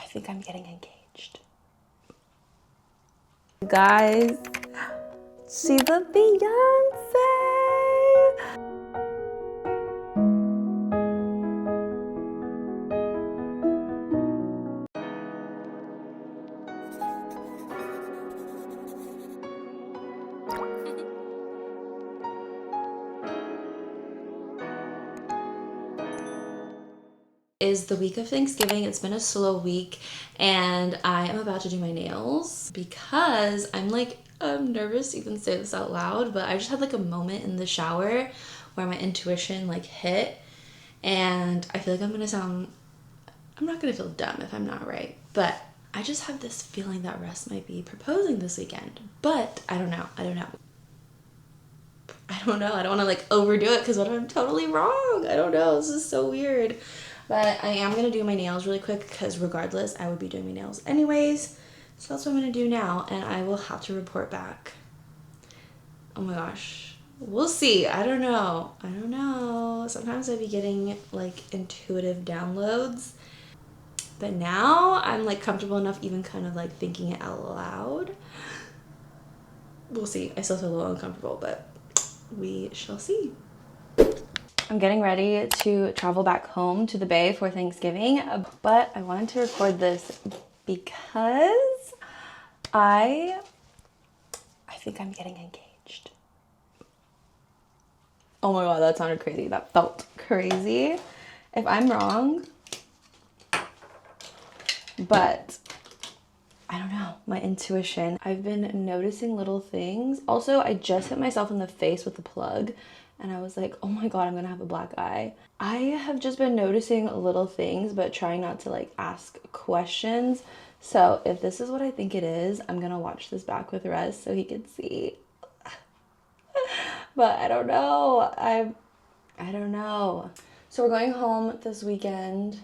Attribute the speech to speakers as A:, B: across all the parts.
A: think I'm getting engaged. Guys, she's a Beyonce. Is the week of Thanksgiving. It's been a slow week and I am about to do my nails because I'm nervous to even say this out loud, but I just had like a moment in the shower where my intuition like hit, and I feel like I'm not gonna feel dumb if I'm not right, but I just have this feeling that Russ might be proposing this weekend, but I don't know. I don't want to like overdo it because what if I'm totally wrong? I don't know. This is so weird. But I am going to do my nails really quick because regardless, I would be doing my nails anyways. So that's what I'm going to do now, and I will have to report back. Oh my gosh. We'll see. I don't know. Sometimes I'd be getting like intuitive downloads. But now I'm like comfortable enough even kind of like thinking it out loud. We'll see. I still feel a little uncomfortable, but we shall see. I'm getting ready to travel back home to the Bay for Thanksgiving, but I wanted to record this because I think I'm getting engaged. Oh my god, that sounded crazy. That felt crazy. If I'm wrong, but I don't know, my intuition. I've been noticing little things. Also, I just hit myself in the face with the plug and I was like, oh my god, I'm gonna have a black eye. I have just been noticing little things but trying not to like ask questions. So if this is what I think it is, I'm gonna watch this back with Russ so he can see. But I don't know. I don't know. So we're going home this weekend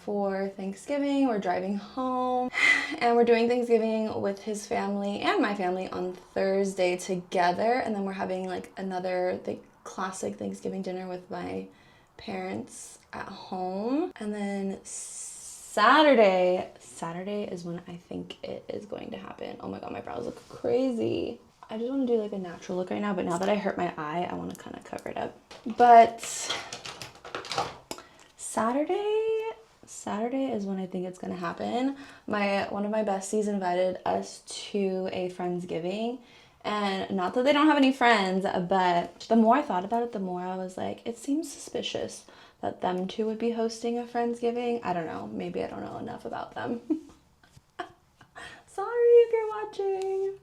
A: for Thanksgiving. We're driving home and we're doing Thanksgiving with his family and my family on Thursday together, and then we're having like another classic Thanksgiving dinner with my parents at home. And then Saturday is when I think it is going to happen. Oh my god, my brows look crazy. I just want to do like a natural look right now, but now that I hurt my eye, I want to kind of cover it up. But Saturday is when I think it's gonna happen. One of my besties invited us to a Friendsgiving, and not that they don't have any friends, but the more I thought about it, the more I was like, it seems suspicious that them two would be hosting a Friendsgiving. I don't know, maybe I don't know enough about them. Sorry if you're watching.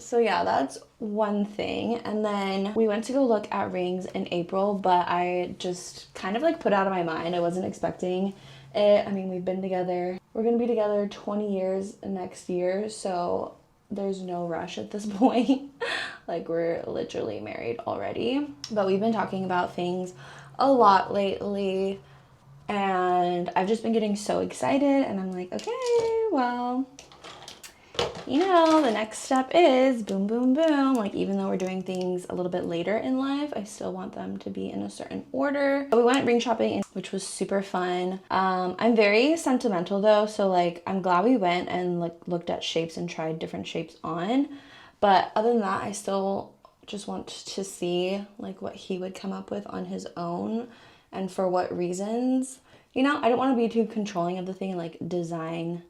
A: So yeah, that's one thing. And then we went to go look at rings in April, but I just kind of like put out of my mind. I wasn't expecting it. I mean, we've been together. We're gonna be together 20 years next year, so there's no rush at this point. Like, we're literally married already. But we've been talking about things a lot lately, and I've just been getting so excited, and I'm like, okay, well, you know, the next step is boom, boom, boom. Like, even though we're doing things a little bit later in life, I still want them to be in a certain order. We went ring shopping, which was super fun. I'm very sentimental though, so like, I'm glad we went and like looked at shapes and tried different shapes on. But other than that, I still just want to see like what he would come up with on his own and for what reasons. You know, I don't want to be too controlling of the thing and like design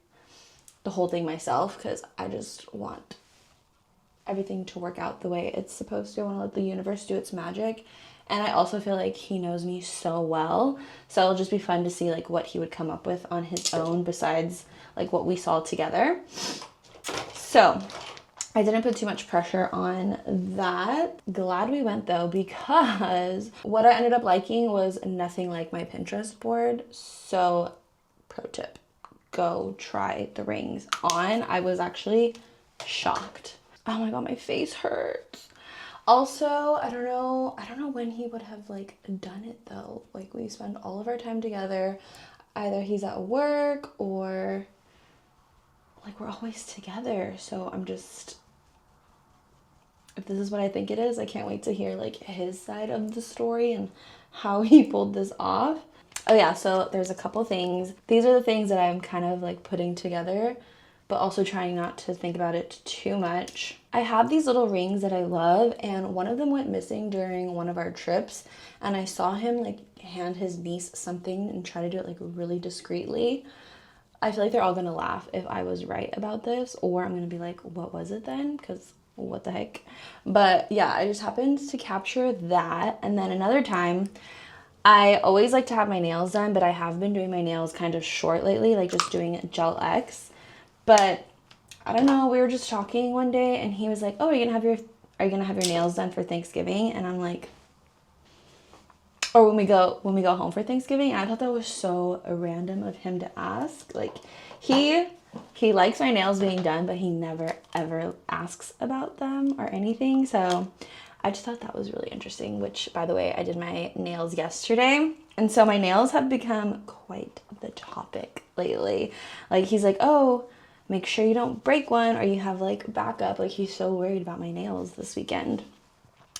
A: the whole thing myself, because I just want everything to work out the way it's supposed to. I want to let the universe do its magic. And I also feel like he knows me so well, so it'll just be fun to see like what he would come up with on his own besides like what we saw together. So I didn't put too much pressure on that. Glad we went though, because what I ended up liking was nothing like my Pinterest board. So pro tip, go try the rings on. I was actually shocked. Oh my god, my face hurts. Also, I don't know when he would have like done it though. Like, we spend all of our time together. Either he's at work or like we're always together. So I'm just, if this is what I think it is, I can't wait to hear like his side of the story and how he pulled this off. Oh yeah, so there's a couple things. These are the things that I'm kind of like putting together, but also trying not to think about it too much. I have these little rings that I love, and one of them went missing during one of our trips, and I saw him like hand his niece something and try to do it like really discreetly. I feel like they're all gonna laugh if I was right about this, or I'm gonna be like, what was it then? Because what the heck? But yeah, I just happened to capture that. And then another time, I always like to have my nails done, but I have been doing my nails kind of short lately, like just doing gel X. But I don't know, we were just talking one day and he was like, "Oh, are you gonna have your nails done for Thanksgiving?" And I'm like, or when we go home for Thanksgiving. And I thought that was so random of him to ask. Like he likes my nails being done, but he never ever asks about them or anything. So I just thought that was really interesting, which by the way, I did my nails yesterday. And so my nails have become quite the topic lately. Like he's like, "Oh, make sure you don't break one or you have like backup." Like he's so worried about my nails this weekend.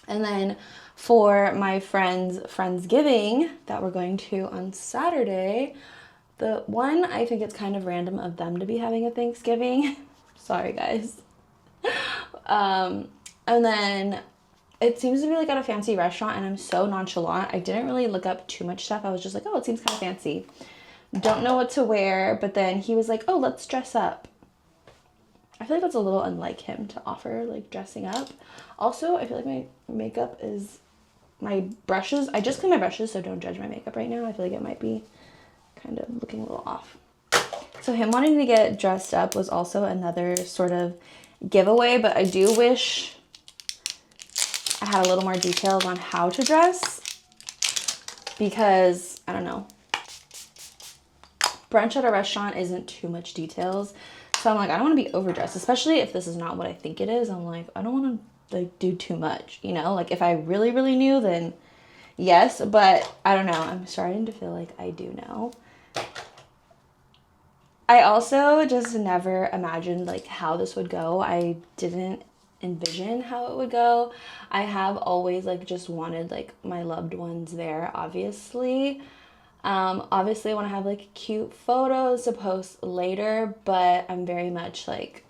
A: And then for my Friendsgiving that we're going to on Saturday, the one, I think it's kind of random of them to be having a Thanksgiving. Sorry, guys. And then it seems to be like at a fancy restaurant, and I'm so nonchalant. I didn't really look up too much stuff. I was just like, "Oh, it seems kind of fancy." Don't know what to wear, but then he was like, "Oh, let's dress up." I feel like that's a little unlike him to offer, like dressing up. Also, I feel like my makeup is, my brushes, I just cleaned my brushes, so don't judge my makeup right now. I feel like it might be kind of looking a little off. So him wanting to get dressed up was also another sort of giveaway, but I do wish I had a little more details on how to dress because, I don't know, brunch at a restaurant isn't too much details. So I'm like, I don't want to be overdressed, especially if this is not what I think it is. I'm like, I don't want to like do too much, you know? Like if I really, really knew, then yes, but I don't know. I'm starting to feel like I do know. I also just never imagined like how this would go. I didn't envision how it would go. I have always like just wanted like my loved ones there, obviously. Obviously I want to have like cute photos to post later, but I'm very much like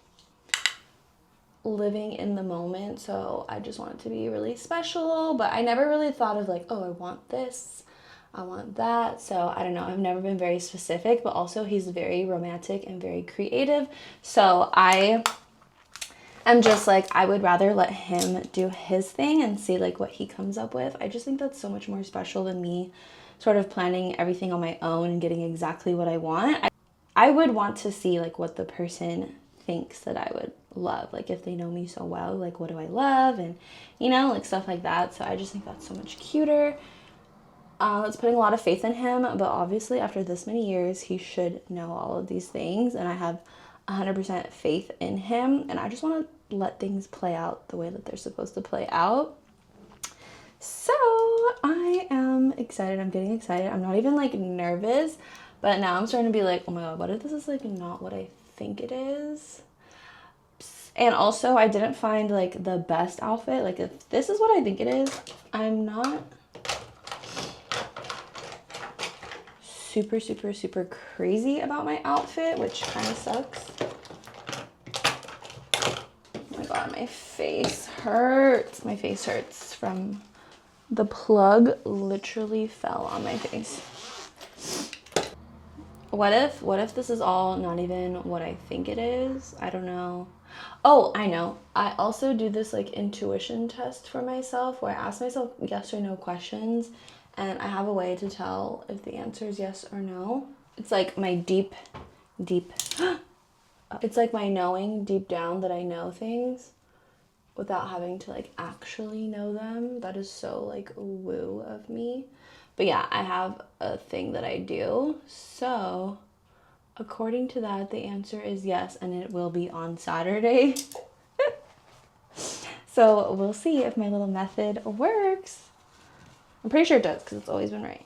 A: living in the moment, so I just want it to be really special. But I never really thought of like, "Oh, I want this, I want that." So I don't know, I've never been very specific, but also he's very romantic and very creative, so I'm just like, I would rather let him do his thing and see like what he comes up with. I just think that's so much more special than me sort of planning everything on my own and getting exactly what I want. I would want to see like what the person thinks that I would love. Like if they know me so well, like what do I love, and you know, like stuff like that. So I just think that's so much cuter. It's putting a lot of faith in him, but obviously after this many years, he should know all of these things, and I have 100% faith in him, and I just want to let things play out the way that they're supposed to play out. So I am excited. I'm getting excited. I'm not even like nervous, but now I'm starting to be like, "Oh my god, what if this is like not what I think it is?" And also I didn't find like the best outfit. Like if this is what I think it is, I'm not super, super, super crazy about my outfit, which kind of sucks. Oh my god, my face hurts. My face hurts from the plug literally fell on my face. What if this is all not even what I think it is? I don't know. Oh, I know. I also do this like intuition test for myself where I ask myself yes or no questions, and I have a way to tell if the answer is yes or no. It's like my deep it's like my knowing deep down that I know things without having to like actually know them. That is so like woo of me. But yeah, I have a thing that I do. So according to that, the answer is yes, and it will be on Saturday. So we'll see if my little method works. I'm pretty sure it does because it's always been right.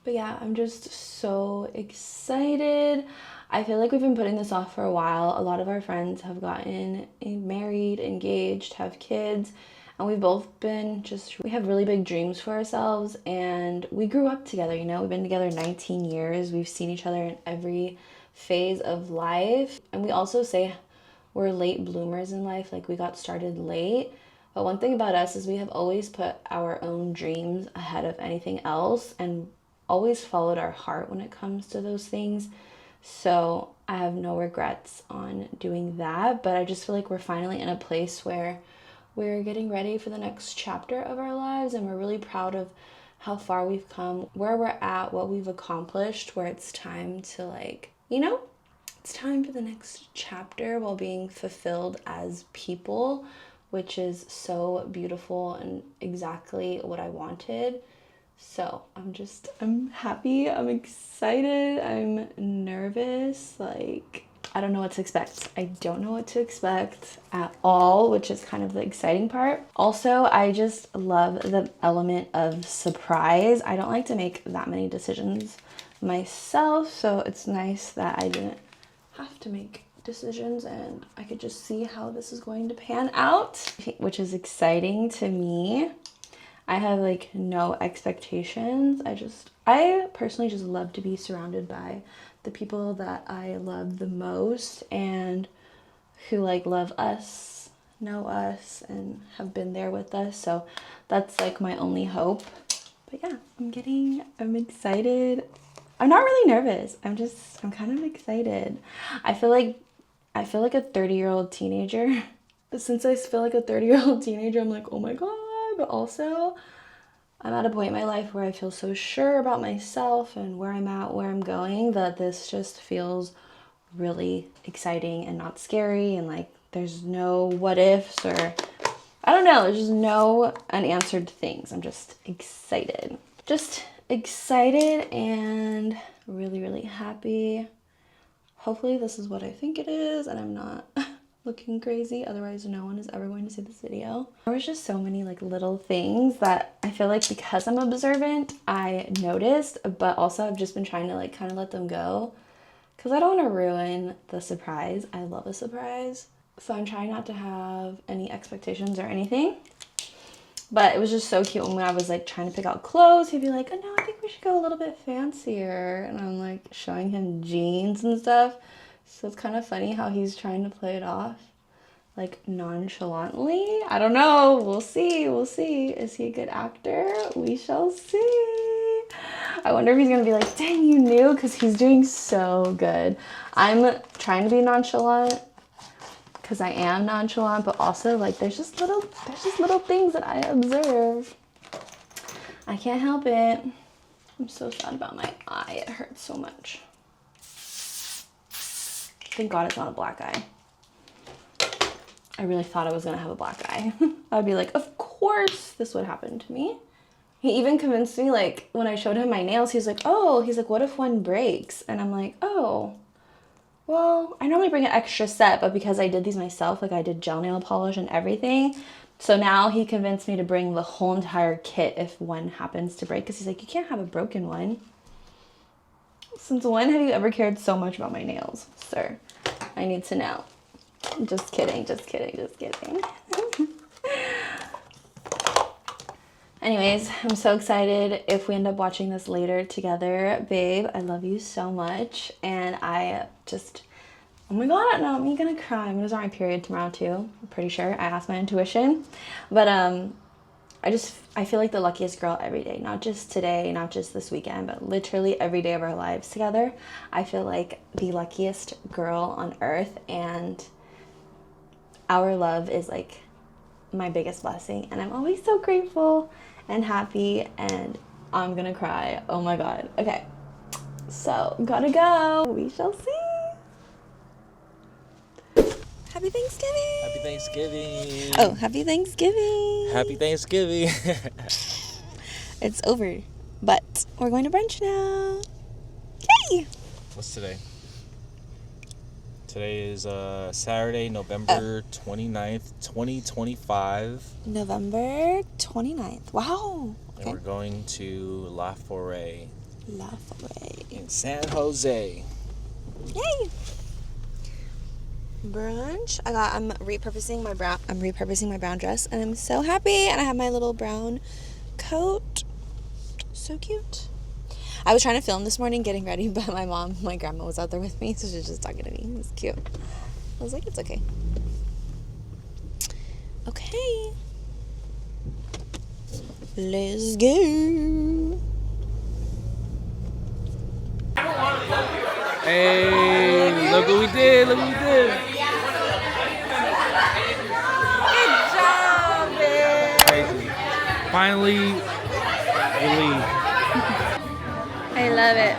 A: But yeah, I'm just so excited. I feel like we've been putting this off for a while. A lot of our friends have gotten married, engaged, have kids, And we've both been we have really big dreams for ourselves, and we grew up together, you know, we've been together 19 years. We've seen each other in every phase of life. And we also say we're late bloomers in life, like we got started late. But one thing about us is we have always put our own dreams ahead of anything else and always followed our heart when it comes to those things. So I have no regrets on doing that, but I just feel like we're finally in a place where we're getting ready for the next chapter of our lives, and we're really proud of how far we've come, where we're at, what we've accomplished, where it's time to, like, you know, it's time for the next chapter while being fulfilled as people, which is so beautiful and exactly what I wanted. So I'm happy, I'm excited, I'm nervous, like, I don't know what to expect. I don't know what to expect at all, which is kind of the exciting part. Also, I just love the element of surprise. I don't like to make that many decisions myself, so it's nice that I didn't have to make decisions and I could just see how this is going to pan out, which is exciting to me. I have like no expectations. I personally just love to be surrounded by the people that I love the most and who like love us, know us, and have been there with us. So that's like my only hope. But yeah, I'm excited. I'm not really nervous. I'm kind of excited. I feel like a 30-year-old teenager. Since I feel like a 30-year-old teenager, I'm like, oh my God. But also, I'm at a point in my life where I feel so sure about myself and where I'm at, where I'm going, that this just feels really exciting and not scary. And like, there's no what ifs or, I don't know, there's just no unanswered things. I'm just excited. Just excited and really, really happy. Hopefully this is what I think it is and I'm not looking crazy, otherwise no one is ever going to see this video. There was just so many like little things that I feel like because I'm observant, I noticed, but also I've just been trying to like kind of let them go because I don't want to ruin the surprise. I love a surprise. So I'm trying not to have any expectations or anything. But it was just so cute when I was like trying to pick out clothes. He'd be like, oh no, I think we should go a little bit fancier. And I'm like showing him jeans and stuff. So it's kind of funny how he's trying to play it off like nonchalantly. I don't know. We'll see. We'll see. Is he a good actor? We shall see. I wonder if he's going to be like, dang, you knew? Because he's doing so good. I'm trying to be nonchalant because I am nonchalant, but also like there's just little things that I observe. I can't help it. I'm so sad about my eye. It hurts so much. Thank God it's not a black eye. I really thought I was gonna have a black eye. I'd be like, of course this would happen to me. He even convinced me, like, when I showed him my nails, he's like, what if one breaks? And I'm like, oh, well, I normally bring an extra set, but because I did these myself, like I did gel nail polish and everything. So now he convinced me to bring the whole entire kit if one happens to break, because he's like, you can't have a broken one. Since when have you ever cared so much about my nails, sir? I need to know. Just kidding, just kidding, just kidding. Anyways, I'm so excited if we end up watching this later together. Babe, I love you so much. And I just, oh my God, no, I'm gonna cry. I'm gonna start my period tomorrow too. I'm pretty sure. I asked my intuition. But I feel like the luckiest girl every day. Not just today, not just this weekend, but literally every day of our lives together. I feel like the luckiest girl on earth, and our love is like my biggest blessing. And I'm always so grateful and happy, and I'm gonna cry. Oh my God. Okay, so gotta go. We shall see. Happy Thanksgiving.
B: Happy Thanksgiving.
A: Oh, happy Thanksgiving.
B: Happy Thanksgiving.
A: It's over, but we're going to brunch now. Yay!
B: What's today? Today is Saturday, November 29th, 2025.
A: November 29th. Wow.
B: And we're going to La Forêt.
A: La Forêt.
B: In San Jose.
A: Yay! brunch. I'm repurposing my brown dress, and I'm so happy. And I have my little brown coat. So cute. I was trying to film this morning getting ready, but my grandma was out there with me, so she was just talking to me. It was cute. I was like, it's okay. Okay. Let's go.
B: Hey, look what we did. Look what we did.
A: Good job, babe.
B: Crazy. Finally, we leave.
A: I love it.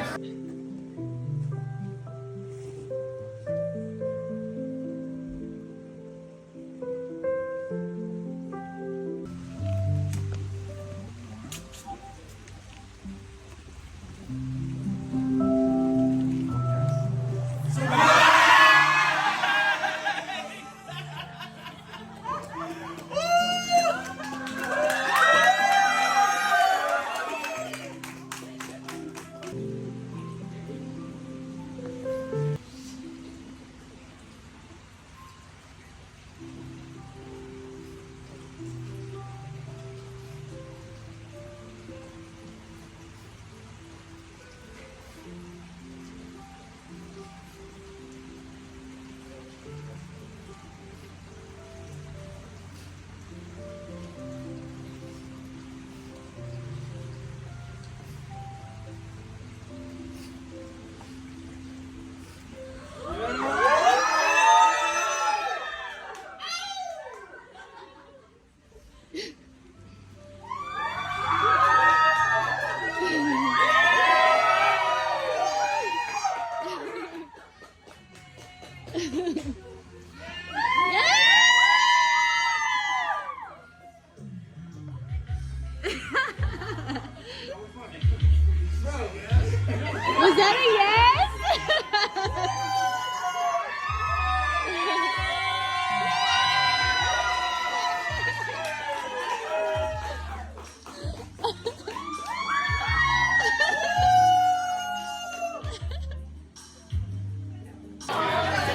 A: Was that a yes?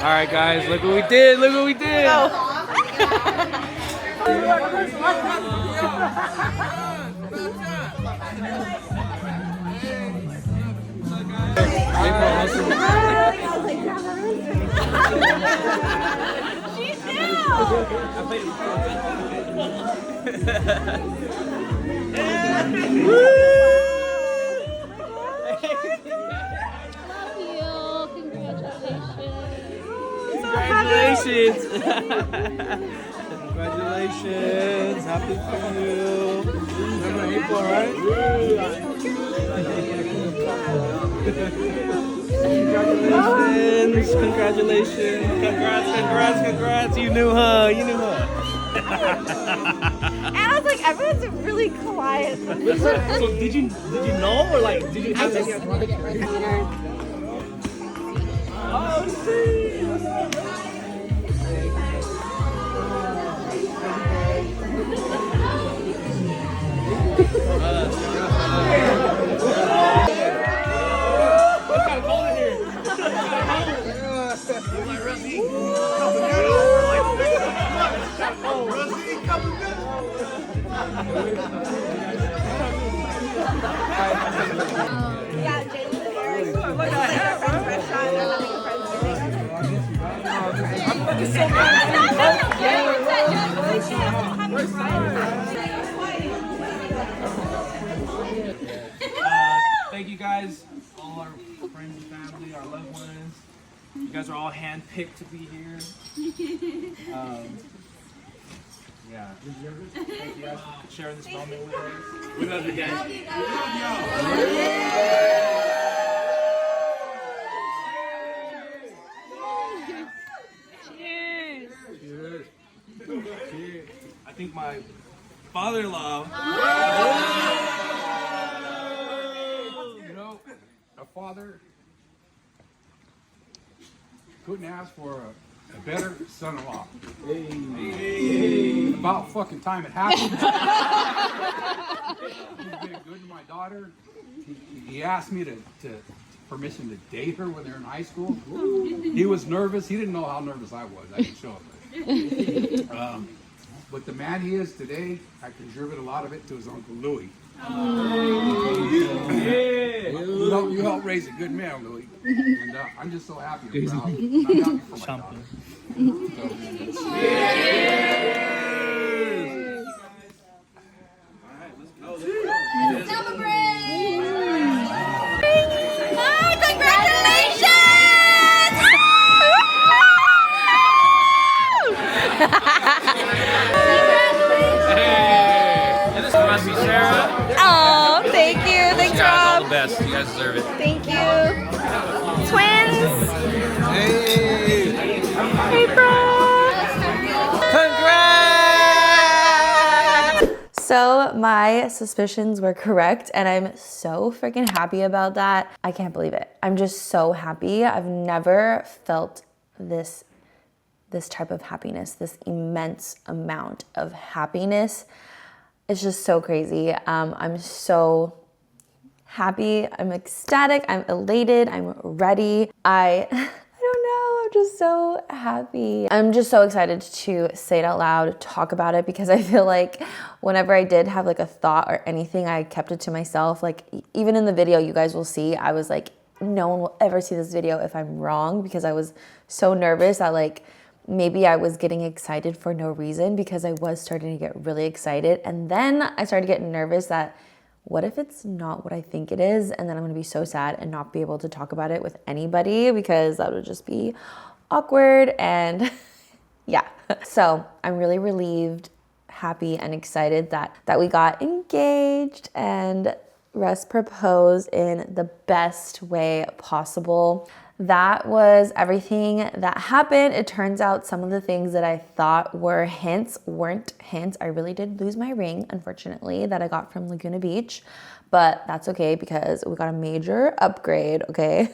B: All right, guys, look what we did. Look what we did. Congratulations. Congratulations. Happy for you. Remember April, right? Congratulations. Congratulations. Congrats. You knew her.
A: And I was like, everyone's really quiet.
B: So did you know, or like did you have to get Oh, see. Thank you guys, all our friends and family, our loved ones. You guys are all handpicked to be here. Yeah. Thank you guys for sharing this moment with us. We love you guys. We love y'all. Cheers. I think my father-in-law.
C: You know, a father couldn't ask for a better son-in-law. Hey. About fucking time it happened. He's been good to my daughter. He asked me to permission to date her when they were in high school. He was nervous. He didn't know how nervous I was. I can show him. But the man he is today, I contribute a lot of it to his Uncle Louis. You helped raise a good man, Louis. And I'm just so happy and proud. I'm happy for my daughter.
B: This must be Sarah.
A: Oh, thank you. Thanks,
B: You guys all
A: Rob.
B: the best. You guys deserve it.
A: Thank you. Twins.
C: Hey!
A: Hey, bro.
B: Congrats!
A: So my suspicions were correct, and I'm so freaking happy about that. I can't believe it. I'm just so happy. I've never felt this type of happiness, this immense amount of happiness. It's just so crazy. I'm so happy. I'm ecstatic. I'm elated. I'm ready. I don't know. I'm just so happy. I'm just so excited to say it out loud, talk about it, because I feel like whenever I did have like a thought or anything, I kept it to myself. Like even in the video you guys will see, I was like, no one will ever see this video if I'm wrong, because I was so nervous that like maybe I was getting excited for no reason, because I was starting to get really excited. And then I started getting nervous that what if it's not what I think it is? And then I'm gonna be so sad and not be able to talk about it with anybody, because that would just be awkward. And yeah, so I'm really relieved, happy, and excited that we got engaged and Russ proposed in the best way possible. That was everything that happened. It turns out some of the things that I thought were hints weren't hints. I really did lose my ring, unfortunately, that I got from Laguna Beach, but that's okay because we got a major upgrade, okay?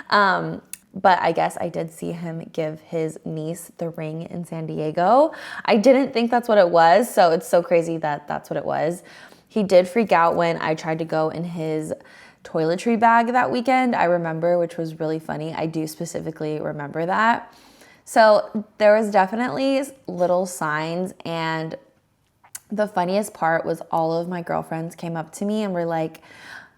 A: But I guess I did see him give his niece the ring in San Diego. I didn't think that's what it was, so it's so crazy that that's what it was. He did freak out when I tried to go in his toiletry bag that weekend, I remember, which was really funny. I do specifically remember that. So there was definitely little signs, and the funniest part was all of my girlfriends came up to me and were like,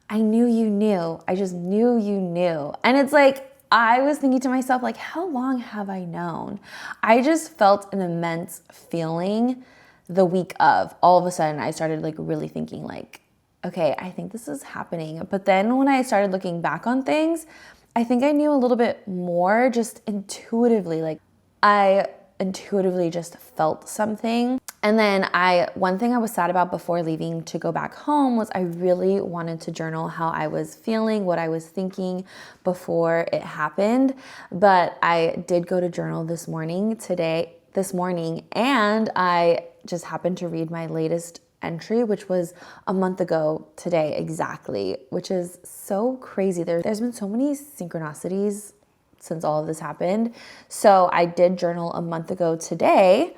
A: I knew you knew. I just knew you knew. And it's like, I was thinking to myself, like, how long have I known? I just felt an immense feeling the week of. All of a sudden, I started like really thinking like, okay, I think this is happening. But then when I started looking back on things, I think I knew a little bit more just intuitively. Like I intuitively just felt something. And then one thing I was sad about before leaving to go back home was I really wanted to journal how I was feeling, what I was thinking before it happened. But I did go to journal this morning, and I just happened to read my latest entry, which was a month ago today exactly, which is so crazy. There's been so many synchronicities since all of this happened. So I did journal a month ago today,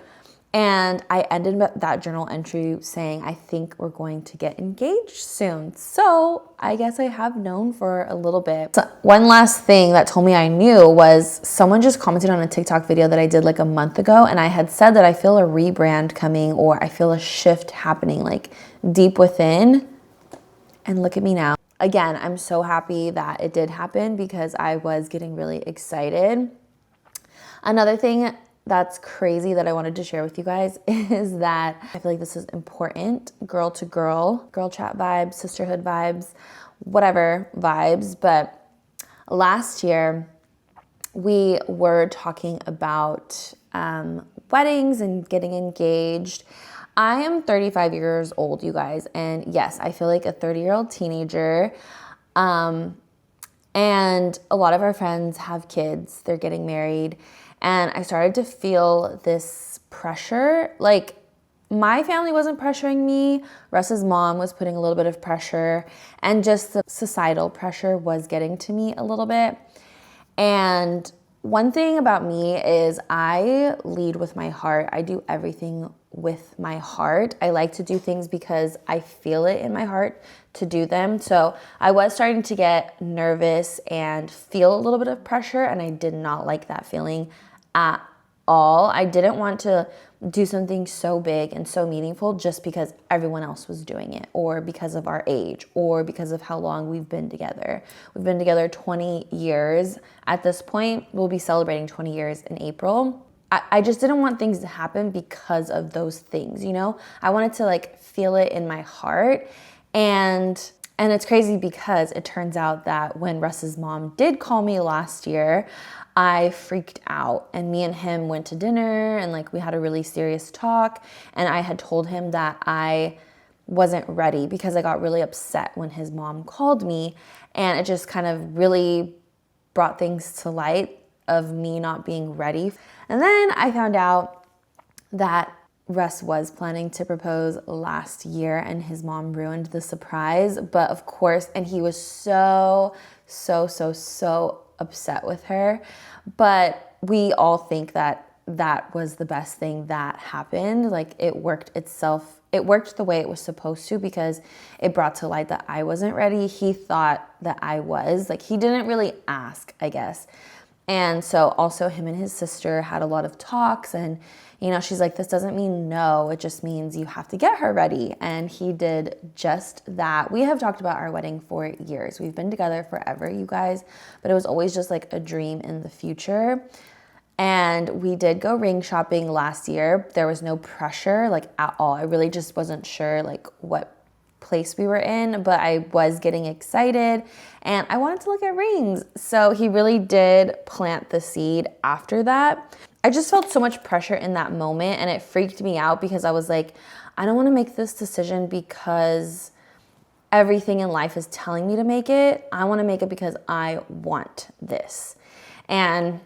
A: and I ended that journal entry saying, I think we're going to get engaged soon. So I guess I have known for a little bit. So one last thing that told me I knew was someone just commented on a TikTok video that I did like a month ago, and I had said that I feel a rebrand coming, or I feel a shift happening like deep within. And look at me now. Again, I'm so happy that it did happen because I was getting really excited. Another thing that's crazy that I wanted to share with you guys is that I feel like this is important. Girl to girl chat vibes, sisterhood vibes, whatever vibes. But last year we were talking about weddings and getting engaged. I am 35 years old, you guys. And yes, I feel like a 30-year-old teenager. And a lot of our friends have kids, they're getting married. And I started to feel this pressure. Like my family wasn't pressuring me. Russ's mom was putting a little bit of pressure, and just the societal pressure was getting to me a little bit. And one thing about me is I lead with my heart. I do everything with my heart. I like to do things because I feel it in my heart to do them. So I was starting to get nervous and feel a little bit of pressure, and I did not like that feeling at all. I didn't want to do something so big and so meaningful just because everyone else was doing it, or because of our age, or because of how long we've been together. We've been together 20 years. At this point, we'll be celebrating 20 years in April. I just didn't want things to happen because of those things, you know? I wanted to like feel it in my heart. And it's crazy because it turns out that when Russ's mom did call me last year, I freaked out, and me and him went to dinner, and like we had a really serious talk, and I had told him that I wasn't ready because I got really upset when his mom called me, and it just kind of really brought things to light of me not being ready. And then I found out that Russ was planning to propose last year, and his mom ruined the surprise. But of course, and he was so upset with her. But we all think that that was the best thing that happened. Like, it worked itself. It worked the way it was supposed to because it brought to light that I wasn't ready. He thought that I was. Like, he didn't really ask, I guess. And so also him and his sister had a lot of talks, and, you know, she's like, this doesn't mean no, it just means you have to get her ready. And he did just that. We have talked about our wedding for years. We've been together forever, you guys, but it was always just like a dream in the future. And we did go ring shopping last year. There was no pressure, like, at all. I really just wasn't sure like what place we were in, but I was getting excited and I wanted to look at rings. So he really did plant the seed after that. I just felt so much pressure in that moment, and it freaked me out because I was like, I don't want to make this decision because everything in life is telling me to make it. I want to make it because I want this. And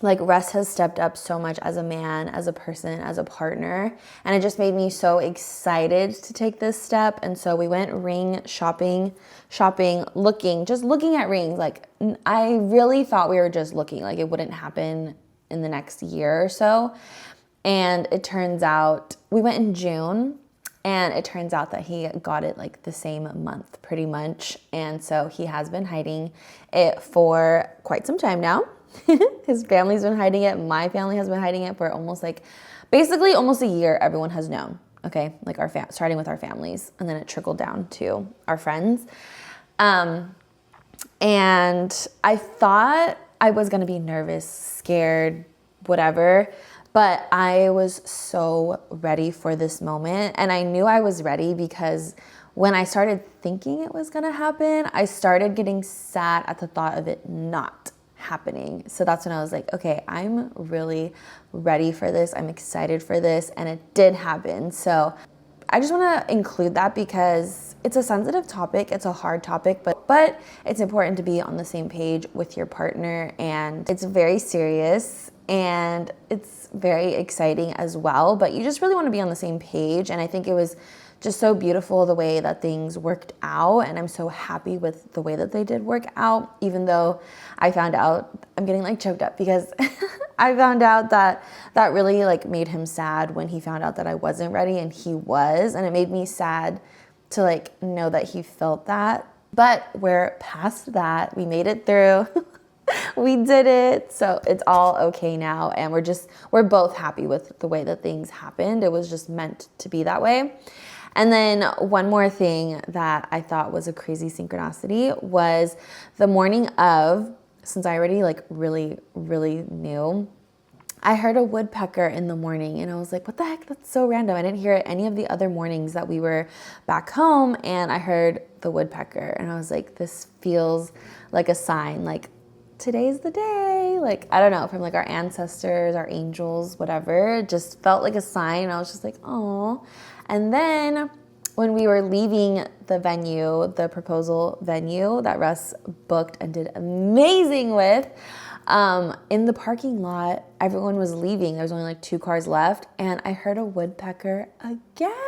A: like, Russ has stepped up so much as a man, as a person, as a partner, and it just made me so excited to take this step. And so we went ring shopping, just looking at rings. Like, I really thought we were just looking, like it wouldn't happen in the next year or so. And it turns out we went in June, and it turns out that he got it like the same month pretty much. And so he has been hiding it for quite some time now. His family's been hiding it. My family has been hiding it for basically almost a year. Everyone has known, okay? Like, starting with our families, and then it trickled down to our friends. And I thought I was gonna be nervous, scared, whatever, but I was so ready for this moment. And I knew I was ready because when I started thinking it was gonna happen, I started getting sad at the thought of it not happening. So that's when I was like, okay, I'm really ready for this. I'm excited for this. And it did happen. So I just want to include that because it's a sensitive topic. It's a hard topic, but it's important to be on the same page with your partner. And it's very serious and it's very exciting as well. But you just really want to be on the same page. And I think it was just so beautiful the way that things worked out, and I'm so happy with the way that they did work out, even though I found out, I'm getting like choked up because I found out that really like made him sad when he found out that I wasn't ready, and he was, and it made me sad to like know that he felt that. But we're past that. We made it through. We did it. So it's all okay now, and we're both happy with the way that things happened. It was just meant to be that way. And then one more thing that I thought was a crazy synchronicity was the morning of, since I already like really knew, I heard a woodpecker in the morning, and I was like, what the heck? That's so random. I didn't hear it any of the other mornings that we were back home, and I heard the woodpecker, and I was like, this feels like a sign, like today's the day, like, I don't know, from like our ancestors, our angels, whatever. It just felt like a sign. I was just like, oh. And then when we were leaving the venue, the proposal venue that Russ booked and did amazing with, in the parking lot, everyone was leaving. There was only like 2 cars left, and I heard a woodpecker again.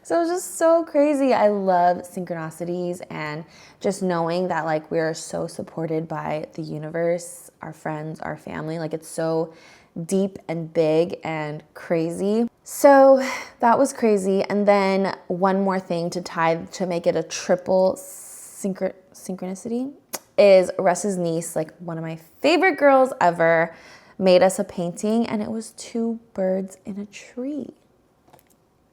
A: So it was just so crazy. I love synchronicities and just knowing that like we're so supported by the universe, our friends, our family. Like, it's so deep and big and crazy. So that was crazy. And then one more thing to make it a triple synchronicity is Russ's niece, like one of my favorite girls ever, made us a painting, and it was 2 birds in a tree.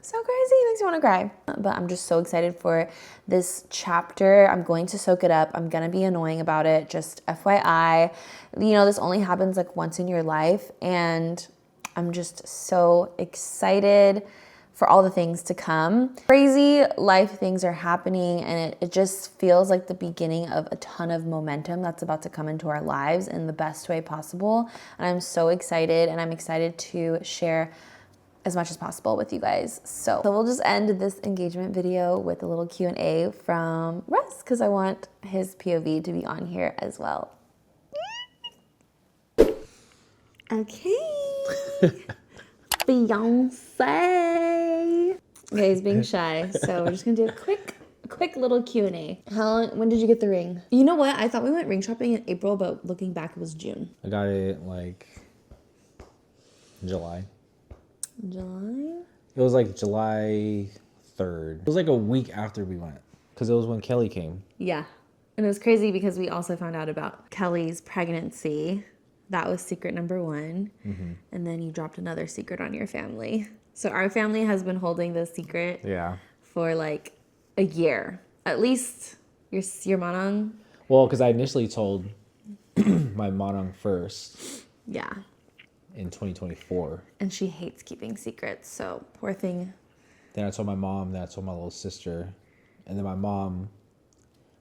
A: So crazy, it makes me want to cry. But I'm just so excited for this chapter. I'm going to soak it up. I'm gonna be annoying about it, just FYI. You know, this only happens like once in your life, and I'm just so excited for all the things to come. Crazy life things are happening, and it just feels like the beginning of a ton of momentum that's about to come into our lives in the best way possible. And I'm so excited, and I'm excited to share as much as possible with you guys. So we'll just end this engagement video with a little Q&A from Russ, because I want his POV to be on here as well. Okay. Beyonce. Okay, he's being shy, so we're just gonna do a quick little Q&A. When did you get the ring? You know what? I thought we went ring shopping in April, but looking back, it was June.
B: I got it like July.
A: July?
B: It was like July 3rd. It was like a week after we went, because it was when Kelly came.
A: Yeah. And it was crazy because we also found out about Kelly's pregnancy. That was secret number 1. Mm-hmm. And then you dropped another secret on your family. So our family has been holding this secret for like a year. At least your manang.
B: Well, because I initially told my manang first.
A: Yeah.
B: In 2024.
A: And she hates keeping secrets, so poor thing.
B: Then I told my mom, then I told my little sister. And then my mom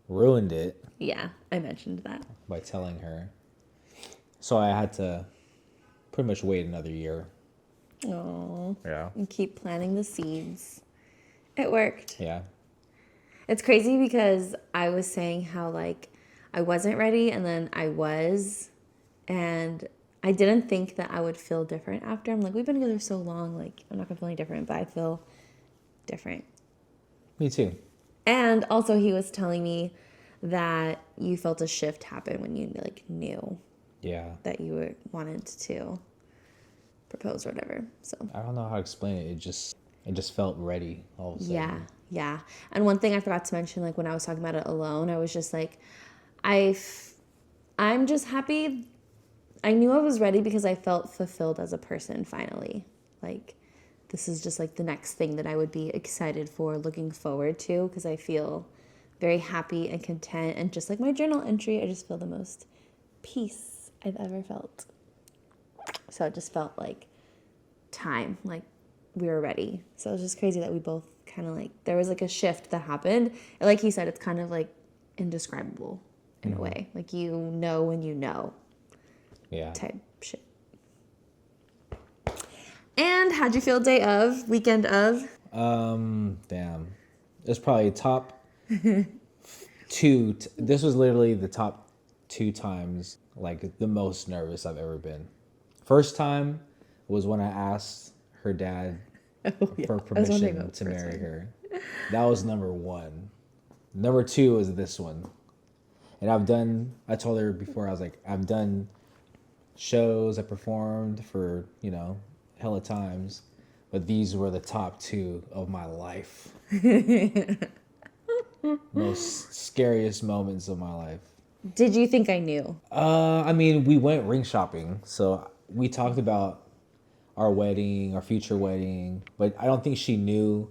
B: ruined it.
A: Yeah, I mentioned that.
B: By telling her. So I had to pretty much wait another year.
A: Oh.
B: Yeah.
A: And keep planting the seeds. It worked.
B: Yeah.
A: It's crazy because I was saying how like I wasn't ready, and then I was, and I didn't think that I would feel different after. I'm like, we've been together so long, like I'm not gonna feel any different, but I feel different.
B: Me too.
A: And also he was telling me that you felt a shift happen when you like knew that you wanted to propose or whatever. So
B: I don't know how to explain it. It just felt ready all of a sudden.
A: Yeah. And one thing I forgot to mention, like when I was talking about it alone, I was just like, I'm just happy. I knew I was ready because I felt fulfilled as a person finally. Like this is just like the next thing that I would be excited for, looking forward to, because I feel very happy and content. And just like my journal entry, I just feel the most peace I've ever felt. So it just felt like time, like we were ready. So it was just crazy that we both kind of like, there was like a shift that happened. And like he said, it's kind of like indescribable in a way. Like you know when you know.
B: Yeah.
A: Type shit. And how'd you feel weekend of?
B: Damn. It's probably top 2. This was literally the top 2 times, like the most nervous I've ever been. First time was when I asked her dad for permission to marry her. That was number 1. Number 2 was this one. And I told her before, I was like, I've done shows, I performed for, hella times, but these were the top 2 of my life. Most scariest moments of my life.
A: Did you think I knew?
B: I mean, we went ring shopping, so we talked about our wedding, our future wedding, but I don't think she knew.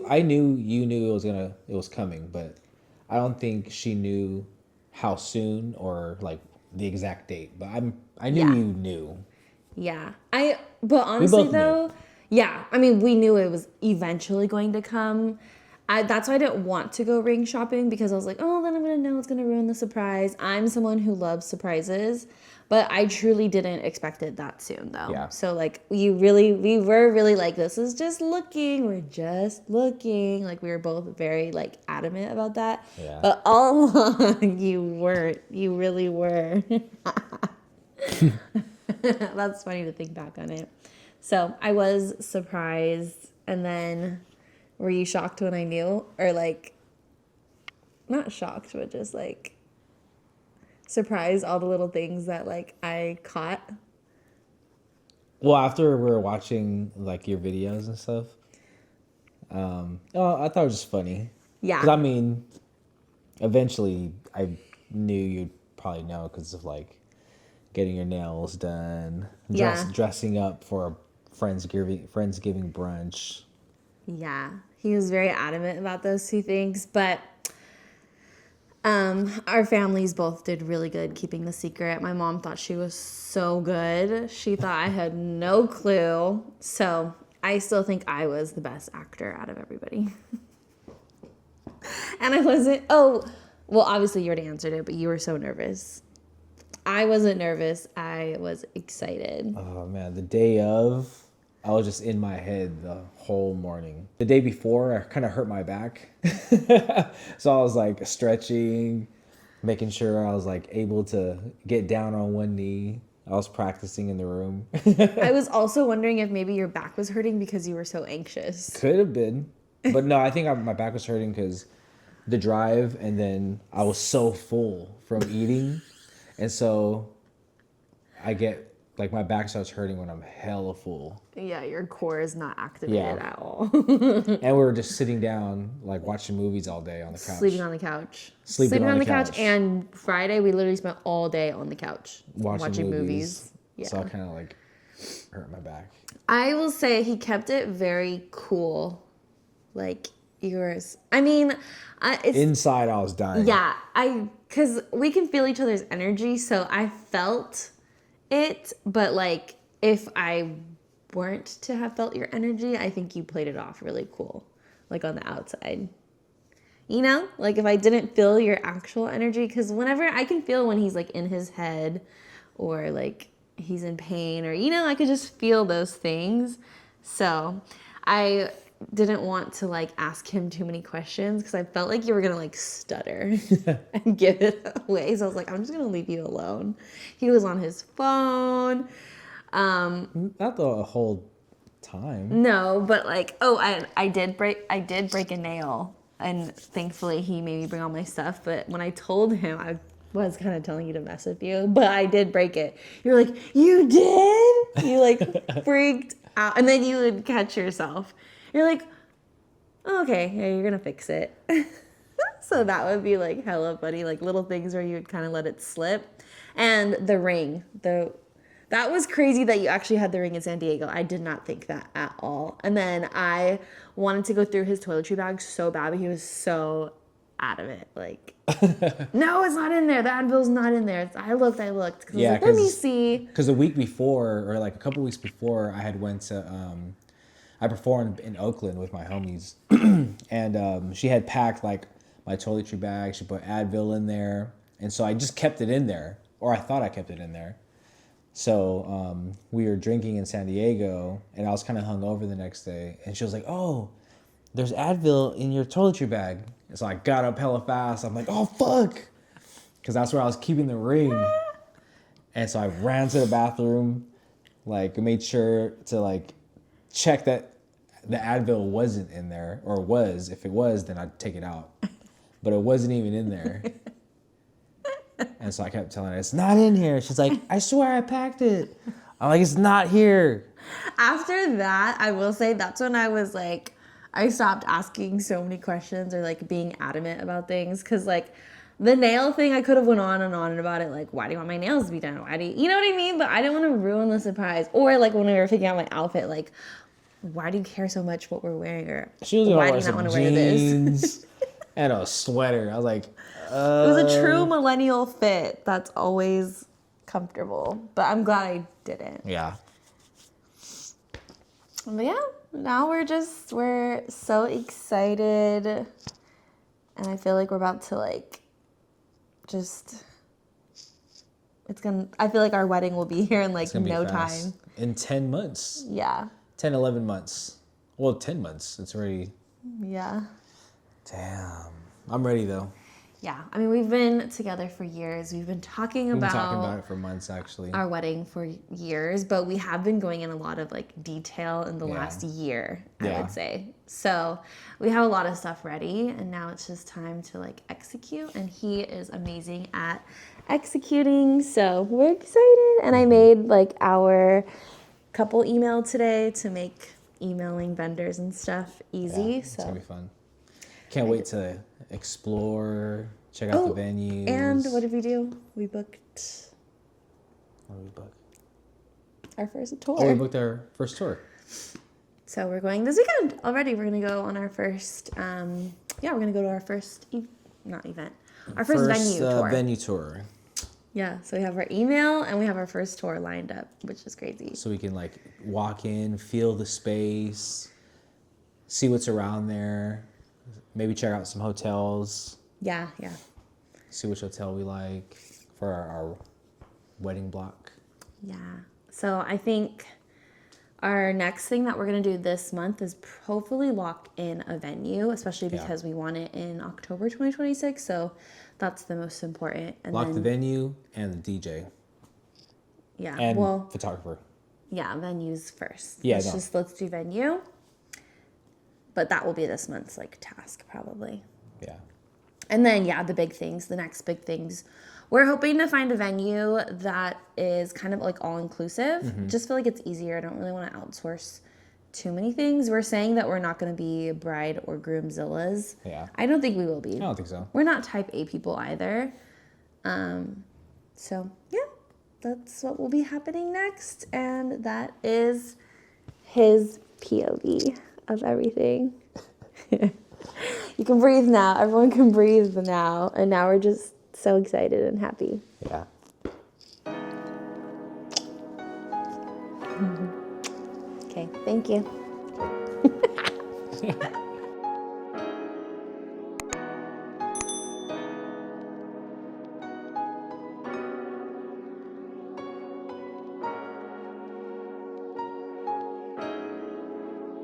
B: I knew you knew it was coming, but I don't think she knew how soon or like the exact date. But I knew you knew.
A: Yeah. But honestly though, yeah, I mean, we knew it was eventually going to come. That's why I didn't want to go ring shopping, because I was like, oh, then I'm going to know it's going to ruin the surprise. I'm someone who loves surprises, but I truly didn't expect it that soon though.
B: Yeah.
A: So like we were really like, this is just looking. We're just looking. Like we were both very like adamant about that.
B: Yeah.
A: But all along you weren't. You really were. That's funny to think back on it. So I was surprised. And then were you shocked when I knew? Or like, not shocked, but just like surprised all the little things that like I caught?
B: Well, after we were watching like your videos and stuff, I thought it was just funny.
A: Yeah.
B: Because I mean, eventually I knew you'd probably know because of like getting your nails done, dressing up for a Friendsgiving brunch.
A: Yeah, he was very adamant about those two things, but our families both did really good keeping the secret. My mom thought she was so good. She thought I had no clue. So I still think I was the best actor out of everybody. And I wasn't, well, obviously you already answered it, but you were so nervous. I wasn't nervous. I was excited.
B: Oh man, the day of, I was just in my head the whole morning. The day before, I kind of hurt my back. So I was like stretching, making sure I was like able to get down on one knee. I was practicing in the room.
A: I was also wondering if maybe your back was hurting because you were so anxious.
B: Could have been. But no, I think my back was hurting because the drive, and then I was so full from eating. And so I get, like, my back starts hurting when I'm hella full.
A: Yeah, your core is not activated at all.
B: And we were just sitting down, like, watching movies all day on the couch.
A: Sleeping on the couch.
B: Sleeping on the couch.
A: And Friday, we literally spent all day on the couch
B: Watching
A: movies. Yeah.
B: So I kind of, like, hurt my back.
A: I will say he kept it very cool. Like yours. I mean, it's...
B: Inside, I was dying.
A: Yeah, because we can feel each other's energy, so I felt it, but like if I weren't to have felt your energy, I think you played it off really cool, like on the outside. You know, like if I didn't feel your actual energy, because whenever I can feel when he's like in his head or like he's in pain, or you know, I could just feel those things. So I didn't want to like ask him too many questions because I felt like you were gonna like stutter and give it away. So I was like, I'm just gonna leave you alone. He was on his phone.
B: Not the whole time.
A: No, but like, I did break a nail, and thankfully he made me bring all my stuff. But when I told him, I was kind of telling you to mess with you, but I did break it. You're like, you did? You like freaked out, and then you would catch yourself. You're like, oh, okay, yeah, you're gonna fix it. So that would be like hella funny, like little things where you would kind of let it slip. And the ring, that was crazy that you actually had the ring in San Diego. I did not think that at all. And then I wanted to go through his toiletry bag so bad, but he was so adamant, like, no, it's not in there. The Advil's not in there. I looked. Cause
B: yeah,
A: I was like, let me see.
B: Because the week before, or like a couple weeks before, I had went to I performed in Oakland with my homies, and she had packed like my toiletry bag. She put Advil in there, and so I just kept it in there, or I thought I kept it in there. So we were drinking in San Diego, and I was kind of hungover the next day, and she was like, "Oh, there's Advil in your toiletry bag." And so I got up hella fast. I'm like, "Oh fuck," because that's where I was keeping the ring. And so I ran to the bathroom, like made sure to like check that the Advil wasn't in there, or was. If it was, then I'd take it out. But it wasn't even in there. And so I kept telling her, it's not in here. She's like, I swear I packed it. I'm like, it's not here.
A: After that, I will say that's when I was like, I stopped asking so many questions or like being adamant about things. Cause like the nail thing, I could have went on and on about it. Like, why do you want my nails to be done? Why do you know what I mean? But I didn't want to ruin the surprise. Or like when we were picking out my outfit, like, why do you care so much what we're wearing? Or
B: she was gonna
A: why
B: wear
A: do you not want to
B: some
A: wear this?
B: jeans and a sweater. I was like,
A: It was a true millennial fit. That's always comfortable. But I'm glad I didn't.
B: yeah.
A: But yeah, now we're so excited. And I feel like we're about to like, I feel like our wedding will be here in like no time.
B: In 10 months.
A: Yeah.
B: 10, 11 months. Well, 10 months. It's already.
A: Yeah.
B: Damn. I'm ready though.
A: Yeah. I mean, we've been together for years. We've been talking about
B: it for months actually.
A: our wedding for years, but we have been going in a lot of like detail in the last year, I would say. So we have a lot of stuff ready, and now it's just time to like execute, and he is amazing at executing. So we're excited. And I made like our couple emailed today to make emailing vendors and stuff easy.
B: Yeah, it's gonna be fun. Can't wait to explore, check out the venues.
A: And what did we do? We booked
B: What did we book?
A: our first tour.
B: Oh, we booked our first tour.
A: So we're going this weekend already. We're gonna go on our first. We're gonna go to our first our first venue tour.
B: Venue tour.
A: Yeah, so we have our email and we have our first tour lined up, which is crazy.
B: So we can like walk in, feel the space, see what's around there, maybe check out some hotels.
A: Yeah.
B: See which hotel we like for our wedding block.
A: Yeah. So I think our next thing that we're going to do this month is hopefully lock in a venue, especially because we want it in October 2026. So that's the most important. And
B: lock the venue and the DJ.
A: Yeah.
B: And photographer.
A: Yeah, venues first.
B: Yeah,
A: let's do venue. But that will be this month's like task probably.
B: Yeah.
A: And then, the big things, the next big things. We're hoping to find a venue that is kind of like all inclusive.
B: Mm-hmm.
A: Just feel like it's easier. I don't really want to outsource too many things. We're saying that we're not going to be bride or groomzillas.
B: Yeah.
A: I don't think we will be.
B: I don't think so.
A: We're not type A people either. That's what will be happening next. And that is his POV of everything. You can breathe now. Everyone can breathe now. And now we're just so excited and happy.
B: Yeah.
A: Okay, thank you.